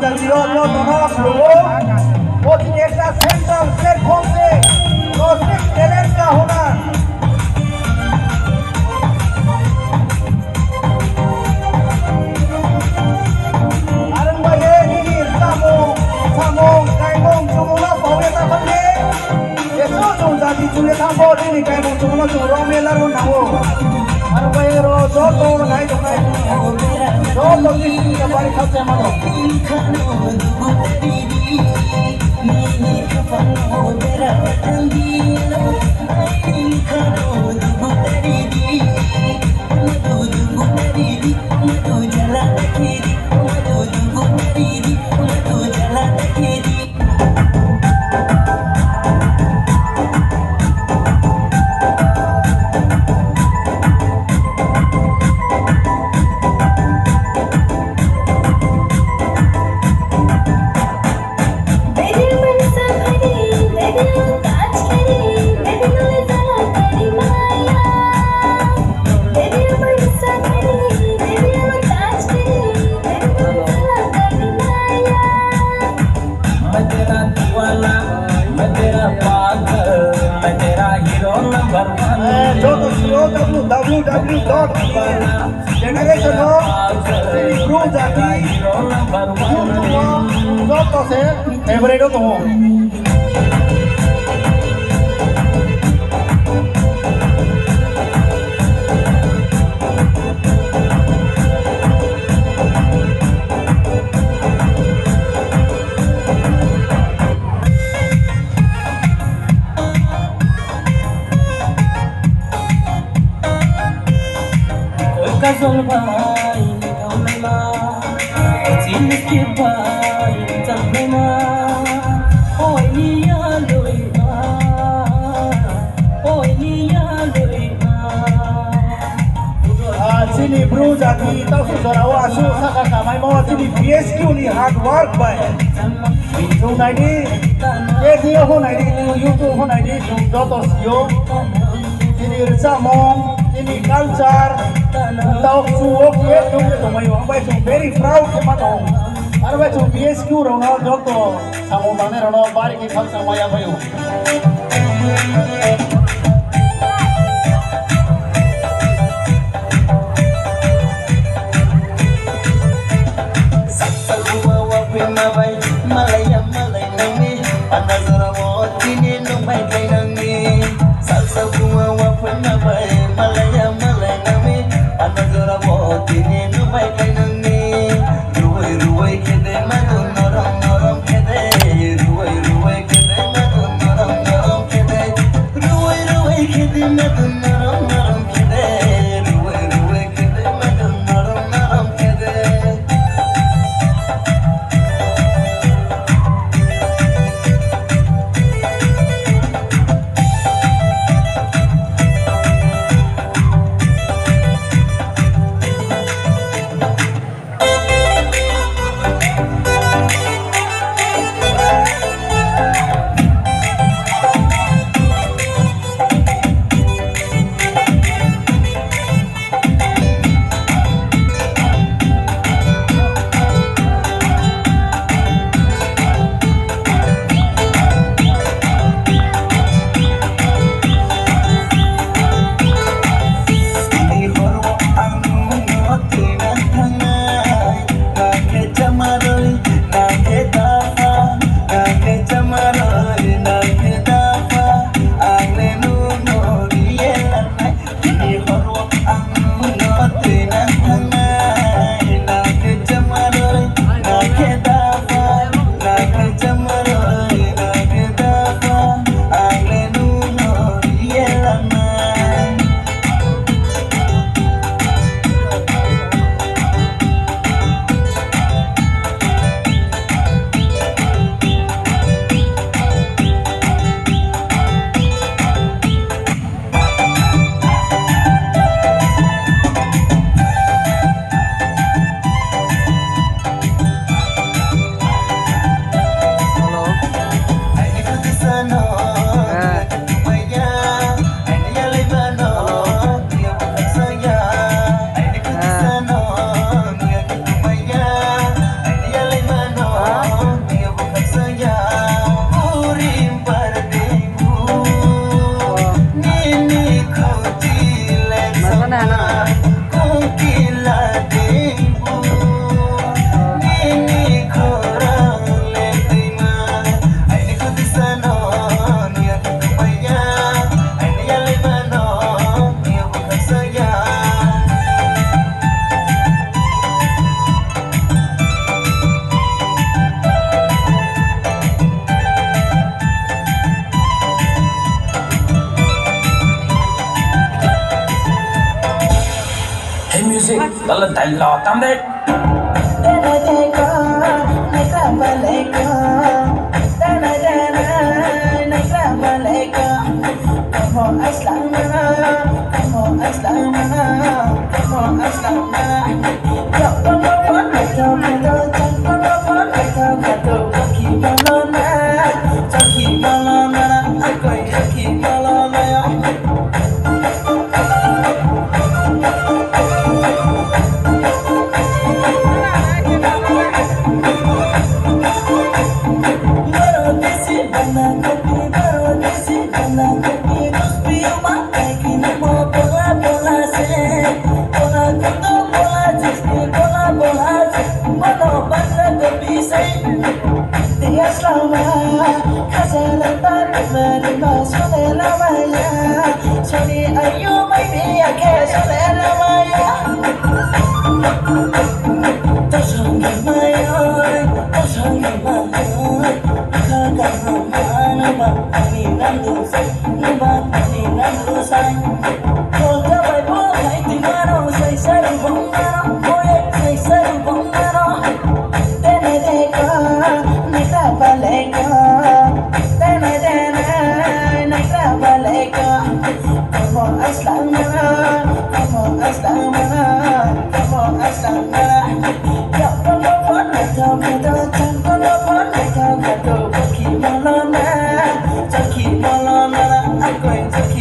jaldiyo yo tono pro coaching एक centre platform से cosmic talent का होना आरंभये ini samong kaimong sumula paweta bande eso jong jadi jule thambo ini kaimong sumula jong romela ro nawo आरंभये रो जो तो नाइ जो तो किसी का बारी खपसे मनो फेवरेट तो sini bro jadi tahu saudara wasu saka kamai mau sini PSQ ni hard work by itu naik ni dia ho naik ni YouTube ho naik ni jotos yo sini resamo sini culture tahu suo ke tu tu mai wang bai tu very proud ke mato ar bai tu PSQ rono joto samo mane rono bari ke khal samaya bayu Ruway Hey music, lala dalla tam de. Keep on